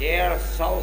150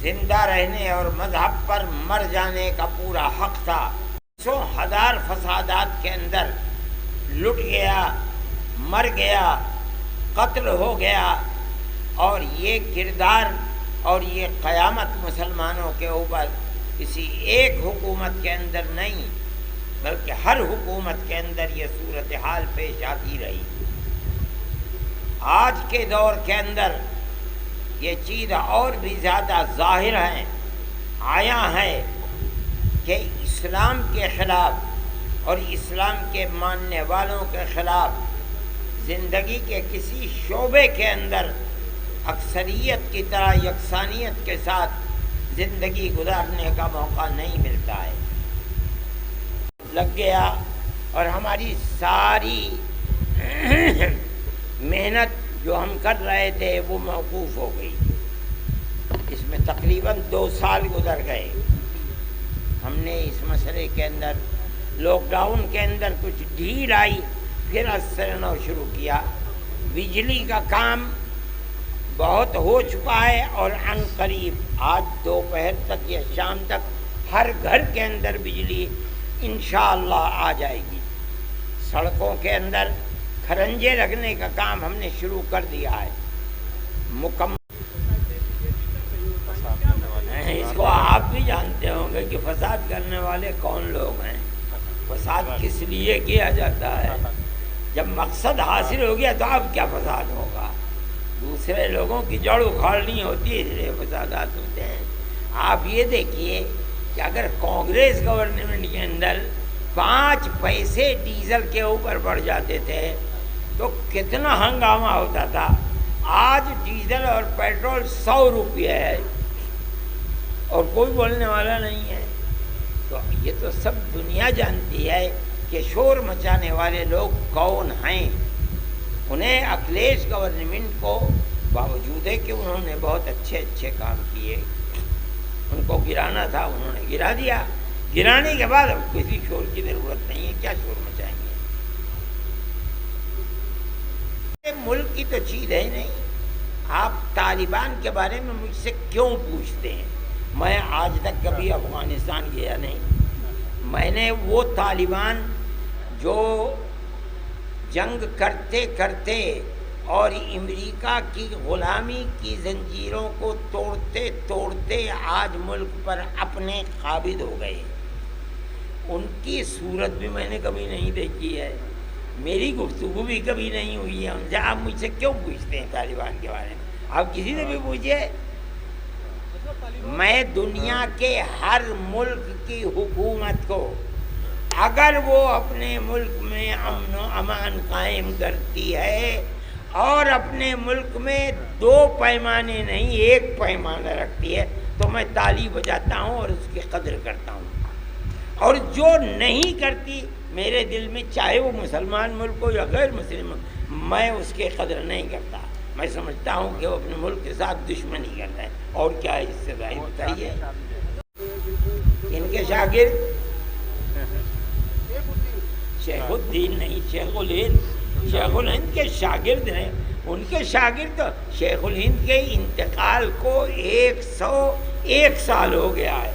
زندہ رہنے اور مذہب پر مر جانے کا پورا حق تھا. 100,000 فسادات کے اندر لٹ گیا, مر گیا, قتل ہو گیا, اور یہ کردار اور یہ قیامت مسلمانوں کے اوپر کسی ایک حکومت کے اندر نہیں بلکہ ہر حکومت کے اندر یہ صورتحال پیش آتی رہی. آج کے دور کے اندر یہ چیز اور بھی زیادہ ظاہر آیا ہے کہ اسلام کے خلاف اور اسلام کے ماننے والوں کے خلاف زندگی کے کسی شعبے کے اندر اکثریت کی طرح یکسانیت کے ساتھ زندگی گزارنے کا موقع نہیں ملتا ہے. لگ گیا اور ہماری ساری محنت جو ہم کر رہے تھے وہ موقوف ہو گئی. اس میں تقریباً 2 سال گزر گئے. ہم نے اس مسئلے کے اندر لاک ڈاؤن کے اندر کچھ ڈھیل آئی, پھر از سے نو شروع کیا. بجلی کا کام بہت ہو چکا ہے اور عن قریب آج دوپہر تک یا شام تک ہر گھر کے اندر بجلی انشاءاللہ آ جائے گی. سڑکوں کے اندر کھرنجے لگنے کا کام ہم نے شروع کر دیا ہے مکمل. اس کو آپ بھی جانتے ہوں گے کہ فساد کرنے والے کون لوگ ہیں. فساد کس لیے کیا جاتا ہے؟ جب مقصد حاصل ہو گیا تو اب کیا فساد ہوگا؟ دوسرے لوگوں کی جڑ اکھاڑنی ہوتی ہے, اس لیے فسادات ہوتے ہیں. آپ یہ دیکھیے کہ اگر کانگریس گورنمنٹ کے اندر 5 پیسے ڈیزل کے اوپر بڑھ جاتے تھے تو کتنا ہنگامہ ہوتا تھا. آج ڈیزل اور پیٹرول 100 روپیہ ہے اور کوئی بولنے والا نہیں ہے. تو یہ تو سب دنیا جانتی ہے کہ شور مچانے والے لوگ کون ہیں. انہیں اکھلیش گورنمنٹ کو باوجود ہے کہ انہوں نے بہت اچھے کام کیے, ان کو گرانا تھا, انہوں نے گرا دیا. گرانے کے بعد اب کسی شور کی ضرورت نہیں ہے, کیا شور مچائیں گے؟ ملک کی تو چیز ہے نہیں. آپ طالبان کے بارے میں مجھ سے کیوں پوچھتے ہیں؟ میں آج تک کبھی افغانستان گیا نہیں. میں نے وہ طالبان جو جنگ کرتے کرتے اور امریکہ کی غلامی کی زنجیروں کو توڑتے توڑتے آج ملک پر اپنے قابض ہو گئے, ان کی صورت بھی میں نے کبھی نہیں دیکھی ہے. میری گفتگو بھی کبھی نہیں ہوئی ہے ان سے. آپ مجھ سے کیوں پوچھتے ہیں طالبان کے بارے میں؟ آپ کسی سے بھی پوچھئے. میں دنیا کے ہر ملک کی حکومت کو اگر وہ اپنے ملک میں امن و امان قائم کرتی ہے اور اپنے ملک میں 2 پیمانے نہیں 1 پیمانہ رکھتی ہے تو میں تالی بجاتا ہوں اور اس کی قدر کرتا ہوں. اور جو نہیں کرتی میرے دل میں, چاہے وہ مسلمان ملک ہو یا غیر مسلم, میں اس کی قدر نہیں کرتا. میں سمجھتا ہوں کہ وہ اپنے ملک کے ساتھ دشمنی کر رہا ہے. اور کیا ہے اس سے ظاہر بتائیے. ان کے شاگرد شیخ الدین نہیں, شیخ الہند کے شاگرد ہیں. ان کے شاگرد شیخ الہند کے انتقال کو 101 سال ہو گیا ہے.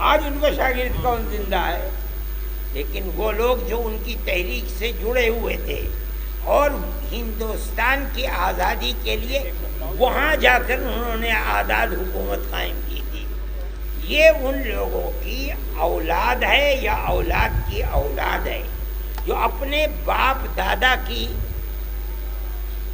آج ان کا شاگرد کون زندہ ہے؟ لیکن وہ لوگ جو ان کی تحریک سے جڑے ہوئے تھے اور ہندوستان کی آزادی کے لیے وہاں جا کر انہوں نے آزاد حکومت قائم کی تھی, یہ ان لوگوں کی اولاد ہے یا اولاد کی اولاد ہے جو اپنے باپ دادا کی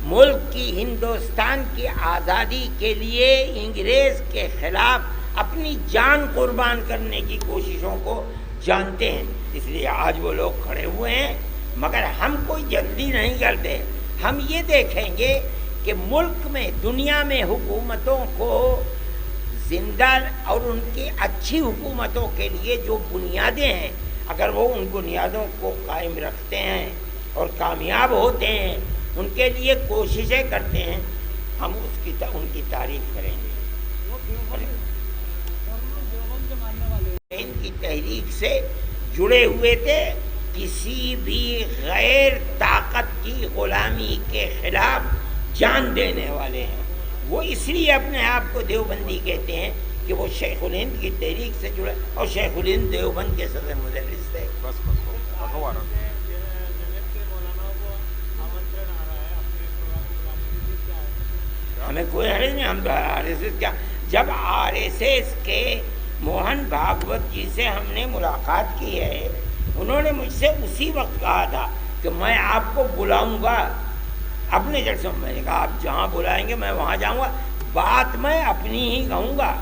ملک کی ہندوستان کی آزادی کے لیے انگریز کے خلاف اپنی جان قربان کرنے کی کوششوں کو جانتے ہیں. اس لیے آج وہ لوگ کھڑے ہوئے ہیں. مگر ہم کوئی جلدی نہیں کرتے. ہم یہ دیکھیں گے کہ ملک میں دنیا میں حکومتوں کو زندہ اور ان کی اچھی حکومتوں کے لیے جو بنیادیں ہیں, اگر وہ ان بنیادوں کو قائم رکھتے ہیں اور کامیاب ہوتے ہیں, ان کے لیے کوششیں کرتے ہیں, ہم ان کی تعریف کریں گے. ان کی تحریک سے جڑے ہوئے تھے, کسی بھی غیر طاقت کی غلامی کے خلاف جان دینے والے ہیں. وہ اس لیے اپنے آپ کو دیوبندی کہتے ہیں کہ وہ شیخ الہند کی تحریک سے جڑے اور شیخ الہند دیوبند کے صدر مدرس تھے. ہمیں کوئی حرج نہیں, ہم RSS کیا, جب RSS کے موہن بھاگوت جی سے ہم نے ملاقات کی ہے, انہوں نے مجھ سے اسی وقت کہا تھا کہ میں آپ کو بلاؤں گا اپنے جلسوں میں. نے کہا آپ جہاں بلائیں گے میں وہاں جاؤں گا, بات میں اپنی ہی کہوں گا.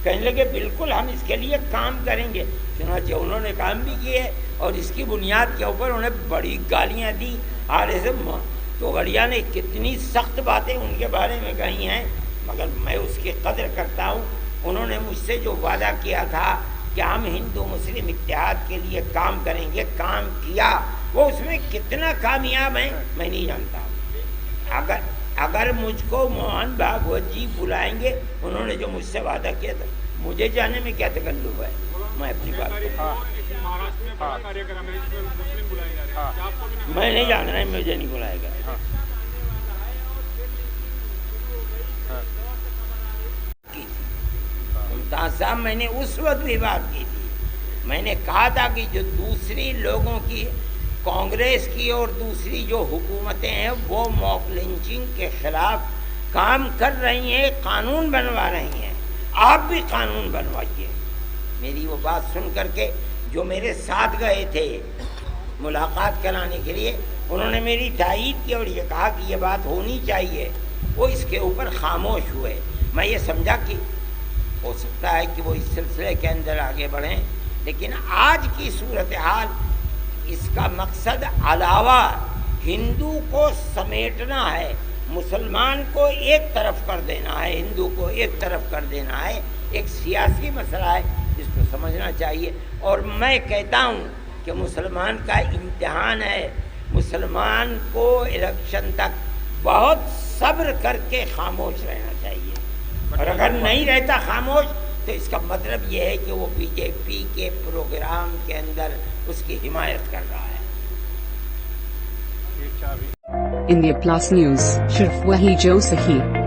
کہنے لگے بالکل ہم اس کے لیے کام کریں گے. چنانچہ انہوں نے کام بھی کیے اور اس کی بنیاد کے اوپر انہیں بڑی گالیاں دی. تو گڑیا نے کتنی سخت باتیں ان کے بارے میں کہی ہیں, مگر میں اس کی قدر کرتا ہوں. انہوں نے مجھ سے جو وعدہ کیا تھا کہ ہم ہندو مسلم اتحاد کے لیے کام کریں گے, کام کیا. وہ اس میں کتنا کامیاب ہیں میں نہیں جانتا. اگر مجھ کو موہن بھاگوت جی بلائیں گے, انہوں نے جو مجھ سے وعدہ کیا تھا, مجھے جانے میں کیا تکلف ہے. میں اپنی بات میں نہیں جان رہا, مجھے نہیں بلائے گا. ممتاز صاحب میں نے اس وقت بھی بات کی تھی. میں نے کہا تھا کہ جو دوسری لوگوں کی کانگریس کی اور دوسری جو حکومتیں ہیں وہ موک لنچنگ کے خلاف کام کر رہی ہیں, قانون بنوا رہی ہیں, آپ بھی قانون بنوائیے. میری وہ بات سن کر کے جو میرے ساتھ گئے تھے ملاقات کرانے کے لیے, انہوں نے میری تائید کی اور یہ کہا کہ یہ بات ہونی چاہیے. وہ اس کے اوپر خاموش ہوئے. میں یہ سمجھا کہ ہو سکتا ہے کہ وہ اس سلسلے کے اندر آگے بڑھیں, لیکن آج کی صورتحال اس کا مقصد علاوہ ہندو کو سمیٹنا ہے, مسلمان کو ایک طرف کر دینا ہے, ہندو کو ایک طرف کر دینا ہے. ایک سیاسی مسئلہ ہے, اس کو سمجھنا چاہیے. اور میں کہتا ہوں کہ مسلمان کا امتحان ہے, مسلمان کو الیکشن تک بہت صبر کر کے خاموش رہنا چاہیے. اور اگر نہیں رہتا خاموش تو اس کا مطلب یہ ہے کہ وہ BJP کے پروگرام کے اندر اس کی حمایت کر رہا ہے. India Plus News, صرف وہی جو صحیح.